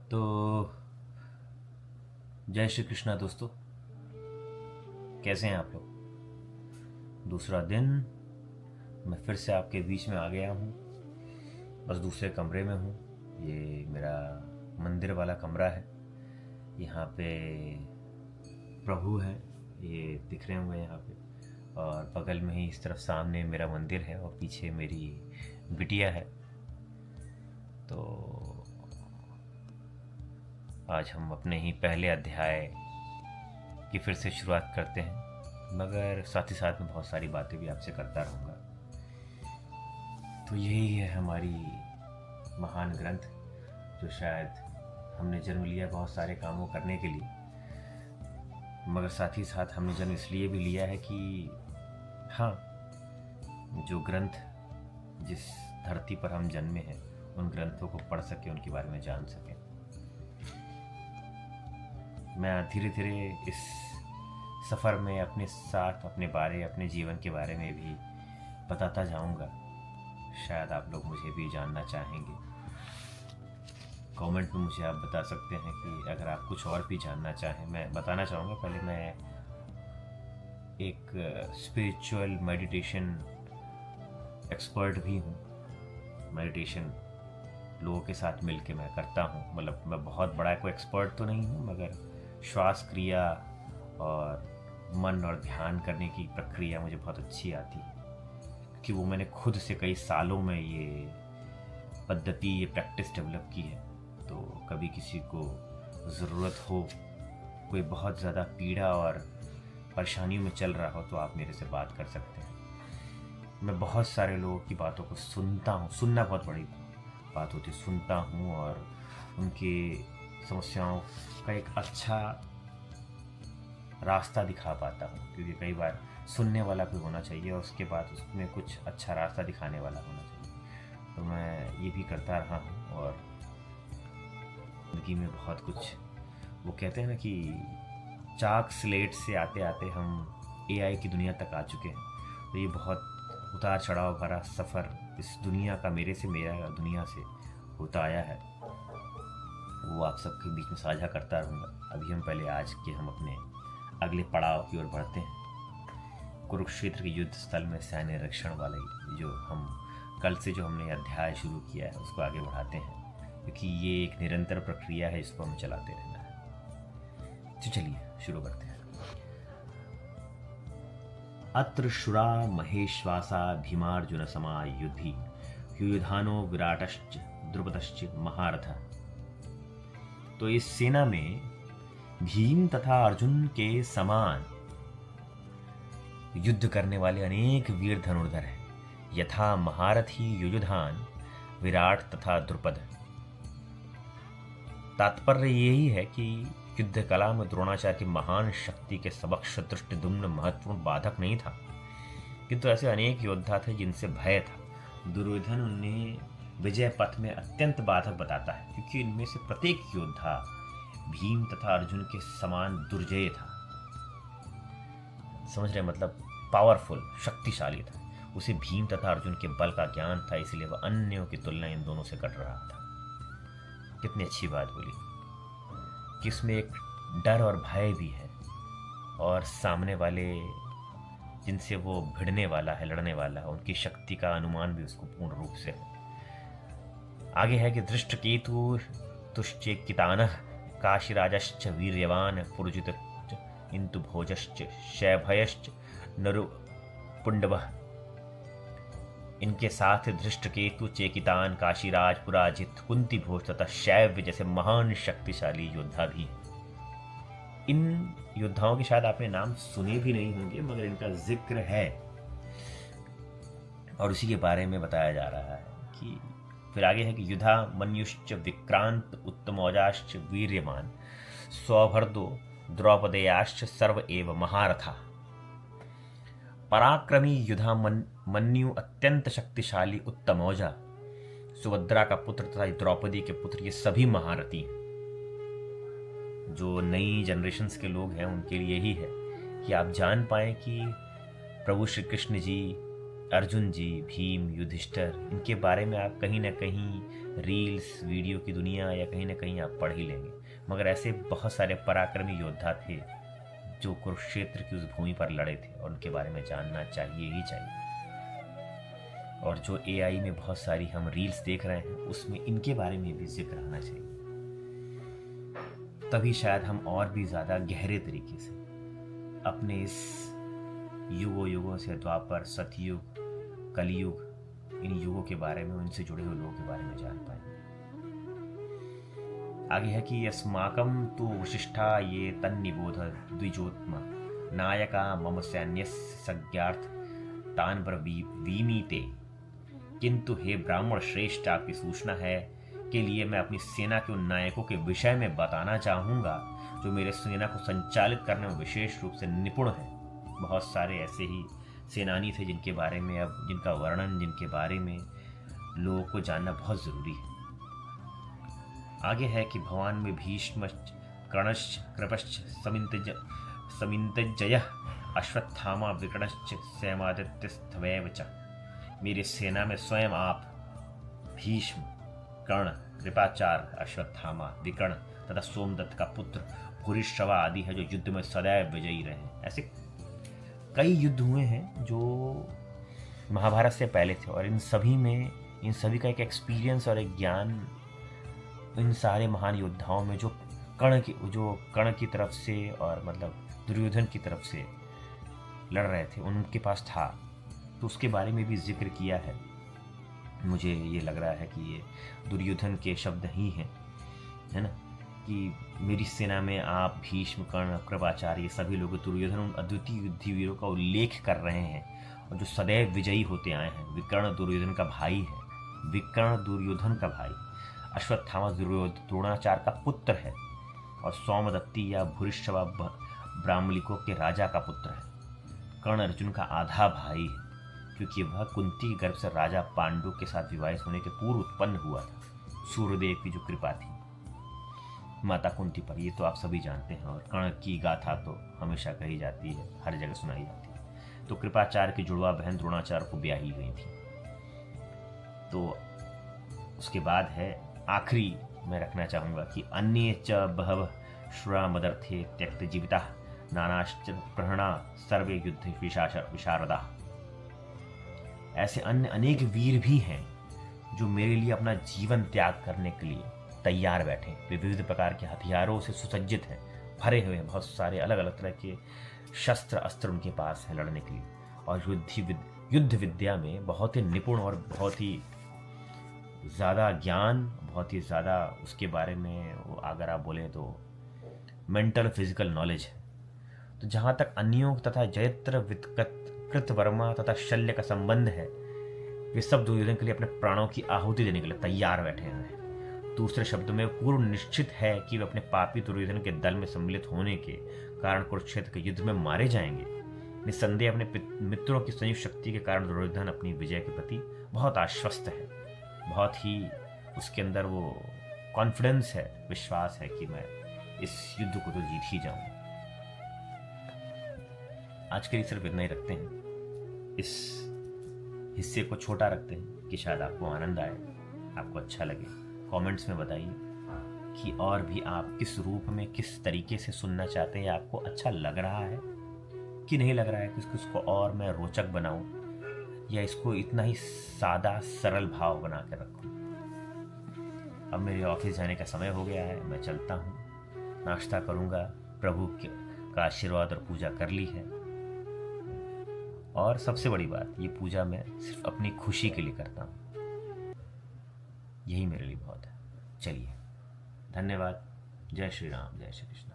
तो जय श्री कृष्णा दोस्तों, कैसे हैं आप लोग। दूसरा दिन मैं फिर से आपके बीच में आ गया हूँ, बस दूसरे कमरे में हूँ। ये मेरा मंदिर वाला कमरा है। यहाँ पे प्रभु हैं, ये दिख रहे होंगे यहाँ पे, और बगल में ही इस तरफ सामने मेरा मंदिर है और पीछे मेरी बिटिया है। तो आज हम अपने ही पहले अध्याय की फिर से शुरुआत करते हैं, मगर साथ ही साथ में बहुत सारी बातें भी आपसे करता रहूँगा। तो यही है हमारी महान ग्रंथ, जो शायद हमने जन्म लिया बहुत सारे कामों करने के लिए, मगर साथ ही साथ हमने जन्म इसलिए भी लिया है कि हाँ, जो ग्रंथ जिस धरती पर हम जन्मे हैं उन ग्रंथों को पढ़ सके, उनके बारे में जान सकें। मैं धीरे धीरे इस सफ़र में अपने साथ अपने जीवन के बारे में भी बताता जाऊंगा। शायद आप लोग मुझे भी जानना चाहेंगे। कमेंट में मुझे आप बता सकते हैं कि अगर आप कुछ और भी जानना चाहें। मैं बताना चाहूँगा, पहले मैं एक स्पिरिचुअल मेडिटेशन एक्सपर्ट भी हूँ। मेडिटेशन लोगों के साथ मिलके मैं करता हूँ। मतलब मैं बहुत बड़ा कोई एक्सपर्ट तो नहीं हूँ, मगर श्वास क्रिया और मन और ध्यान करने की प्रक्रिया मुझे बहुत अच्छी आती है, क्योंकि वो मैंने खुद से कई सालों में ये पद्धति, ये प्रैक्टिस डेवलप की है। तो कभी किसी को ज़रूरत हो, कोई बहुत ज़्यादा पीड़ा और परेशानियों में चल रहा हो, तो आप मेरे से बात कर सकते हैं। मैं बहुत सारे लोगों की बातों को सुनता हूँ। सुनना बहुत बड़ी बात होती है। सुनता हूँ और उनकी समस्याओं का एक अच्छा रास्ता दिखा पाता हूँ, क्योंकि कई बार सुनने वाला कोई होना चाहिए और उसके बाद उसमें कुछ अच्छा रास्ता दिखाने वाला होना चाहिए। तो मैं ये भी करता रहा हूँ, और ज़िंदगी में बहुत कुछ, वो कहते हैं ना कि चाक स्लेट से आते आते हम एआई की दुनिया तक आ चुके हैं। तो ये बहुत उतार चढ़ाव भरा सफ़र इस दुनिया का मेरा दुनिया से होता आया है, वो आप सबके बीच में साझा करता रहूँगा। अभी हम पहले आज के हम अपने अगले पड़ाव की ओर बढ़ते हैं। कुरुक्षेत्र के युद्ध स्थल में सैन्य निरीक्षण वाले जो हम कल से जो हमने अध्याय शुरू किया है उसको आगे बढ़ाते हैं, क्योंकि ये एक निरंतर प्रक्रिया है, इसको हमें चलाते रहना है। तो चलिए शुरू करते हैं। अत्र शुरा महेश्वासा भीमार्जुन समा युद्धि युधानो विराटश्च द्रुपदश्च महारथ। तो इस सेना में भीम तथा अर्जुन के समान युद्ध करने वाले अनेक वीर धनुर्धर हैं, यथा महारथी युयुधान, विराट तथा द्रुपद। तात्पर्य यही है कि युद्ध कला में द्रोणाचार्य की महान शक्ति के समक्ष धृष्टद्युम्न महत्वपूर्ण बाधक नहीं था, किंतु ऐसे अनेक योद्धा थे जिनसे भय था। दुर्योधन उन्हें विजय पथ में अत्यंत बाधक बताता है, क्योंकि इनमें से प्रत्येक योद्धा भीम तथा अर्जुन के समान दुर्जय था। समझ रहे, मतलब पावरफुल, शक्तिशाली था। उसे भीम तथा अर्जुन के बल का ज्ञान था, इसलिए वह अन्यों की तुलना इन दोनों से कर रहा था। कितनी अच्छी बात बोली कि इसमें एक डर और भय भी है, और सामने वाले जिनसे वो भिड़ने वाला है, लड़ने वाला है, उनकी शक्ति का अनुमान भी उसको पूर्ण रूप से है। आगे है कि धृष्टकेतु तुश्चेकितानः काशीराजश्च वीर्यवान पुरुजित इंतु भोजश्च शैभयश्च नरुपुंडवः। इनके साथ धृष्टकेतु, चेकितान, काशीराज, पुराजित, कुंती भोज तथा शैव्य जैसे महान शक्तिशाली योद्धा भी। इन योद्धाओं के शायद आपने नाम सुने भी नहीं होंगे, मगर इनका जिक्र है और उसी के बारे में बताया जा रहा है। कि फिर आगे है कि युधा मन्युश्च विक्रांत उत्तमौजाश्च वीर्यमान सौभर्दो द्रौपदेयाश्च सर्व एव महारथा। पराक्रमी युधा मन्यु अत्यंत शक्तिशाली उत्तमौजा, सुभद्रा का पुत्र तथा द्रौपदी के पुत्र, ये सभी महारथी हैं। जो नई जनरेशन्स के लोग हैं उनके लिए यही है कि आप जान पाएं कि प्रभु श्री कृष्ण जी अर्जुन जी, भीम, युधिष्ठिर, इनके बारे में आप कहीं ना कहीं रील्स, वीडियो की दुनिया या कहीं ना कहीं आप पढ़ ही लेंगे। मगर ऐसे बहुत सारे पराक्रमी योद्धा थे जो कुरुक्षेत्र की उस भूमि पर लड़े थे, और उनके बारे में जानना चाहिए ही चाहिए। और जो एआई में बहुत सारी हम रील्स देख रहे हैं, उसमें इनके बारे में भी जिक्र आना चाहिए। तभी शायद हम और भी ज़्यादा गहरे तरीके से अपने इस युगों युगों से, द्वापर, सतयुग, कलयुग, इन युगों के बारे में, उनसे जुड़े हुए लोगों के बारे में जान पाएंगे। आगे है कि अस्माकं तु वशिष्ठा ये तन्निबोध द्विजोत्मा नायका मम सैन्यस्य सज्ञार्थ तान ब्रवीमीते। किंतु हे ब्राह्मण श्रेष्ठ, आपकी सूचना है के लिए मैं अपनी सेना के उन नायकों के विषय में बताना चाहूँगा जो मेरे सेना को संचालित करने में विशेष रूप से निपुण है। बहुत सारे ऐसे ही सेनानी थे जिनके बारे में, अब जिनका वर्णन, जिनके बारे में लोगों को जानना बहुत ज़रूरी है। आगे है कि भगवान में भीष्म, कर्णश्च, कृपश्च, समिंतजय, अश्वत्थामा, विकर्णश्च, सैमादित्यस्त्वैव च। मेरी सेना में स्वयं आप, भीष्म, कर्ण, कृपाचार्य, अश्वत्थामा, विकर्ण तथा सोमदत्त का पुत्र भूरिश्रवा आदि है जो युद्ध में सदैव विजयी रहे हैं। ऐसे कई युद्ध हुए हैं जो महाभारत से पहले थे, और इन सभी में, इन सभी का एक एक्सपीरियंस और एक ज्ञान इन सारे महान योद्धाओं में जो कर्ण की तरफ से और मतलब दुर्योधन की तरफ से लड़ रहे थे, उनके पास था। तो उसके बारे में भी जिक्र किया है। मुझे ये लग रहा है कि ये दुर्योधन के शब्द ही हैं, है ना, कि मेरी सेना में आप, भीष्म, कर्ण, कृपाचार्य, ये सभी लोग दुर्योधन उन अद्वितीय युद्धवीरों का उल्लेख कर रहे हैं और जो सदैव विजयी होते आए हैं। विकर्ण दुर्योधन का भाई है, विकर्ण दुर्योधन का भाई। अश्वत्थामा द्रोणाचार्य का पुत्र है, और सोमदत्ती या भूरिश्रवा ब्राह्मलिकों के राजा का पुत्र है। कर्ण अर्जुन का आधा भाई है, क्योंकि वह कुंती के गर्भ से राजा पांडु के साथ विवाहित होने के पूर्व उत्पन्न हुआ था। सूर्यदेव की जो कृपा थी माता कुंती पर, ये तो आप सभी जानते हैं। और कर्ण की गाथा तो हमेशा कही जाती है, हर जगह सुनाई जाती है। तो कृपाचार्य की जुड़वा बहन द्रोणाचार्य को ब्याही गई थी। तो उसके बाद है, आखिरी मैं रखना चाहूँगा कि अन्ये च बहवः श्रुरा मदर्थे त्यक्त जीविता नानाश्च प्रहणा सर्वे युद्ध विशारदा। ऐसे अन्य अनेक वीर भी हैं जो मेरे लिए अपना जीवन त्याग करने के लिए तैयार बैठे। वे विविध प्रकार के हथियारों से सुसज्जित हैं, भरे हुए हैं, बहुत सारे अलग अलग तरह के शस्त्र अस्त्र उनके पास हैं लड़ने के लिए। और युद्ध विद्या में बहुत ही निपुण और बहुत ही ज़्यादा ज्ञान, बहुत ही ज़्यादा उसके बारे में अगर आप बोलें तो मेंटल फिजिकल नॉलेज है। तो जहाँ तक अन्यों तथा जयत्र कृतवर्मा तथा शल्य का संबंध है, वे सब दुर्योधन के लिए अपने प्राणों की आहुति देने के लिए तैयार बैठे हुए हैं। दूसरे शब्दों में पूर्व निश्चित है कि वे अपने पापी दुर्योधन के दल में सम्मिलित होने के कारण कुरुक्षेत्र के युद्ध में मारे जाएंगे। निस्संदेह अपने मित्रों की संयुक्त शक्ति के कारण दुर्योधन अपनी विजय के प्रति बहुत आश्वस्त है, बहुत ही उसके अंदर वो कॉन्फिडेंस है, विश्वास है कि मैं इस युद्ध को तो जीत ही जाऊंगा। आज के लिए सिर्फ इतना ही रखते हैं, इस हिस्से को छोटा रखते हैं कि शायद आपको आनंद आए, आपको अच्छा लगे। कमेंट्स में बताइए कि और भी आप किस रूप में, किस तरीके से सुनना चाहते हैं, आपको अच्छा लग रहा है कि नहीं लग रहा है, कि इसको और मैं रोचक बनाऊं या इसको इतना ही सादा सरल भाव बना कर रखूं। अब मेरे ऑफिस जाने का समय हो गया है, मैं चलता हूँ, नाश्ता करूँगा, प्रभु का आशीर्वाद और पूजा कर ली है। और सबसे बड़ी बात, ये पूजा मैं सिर्फ अपनी खुशी के लिए करता हूँ, यही मेरे लिए बहुत है। चलिए, धन्यवाद। जय श्री राम, जय श्री कृष्ण।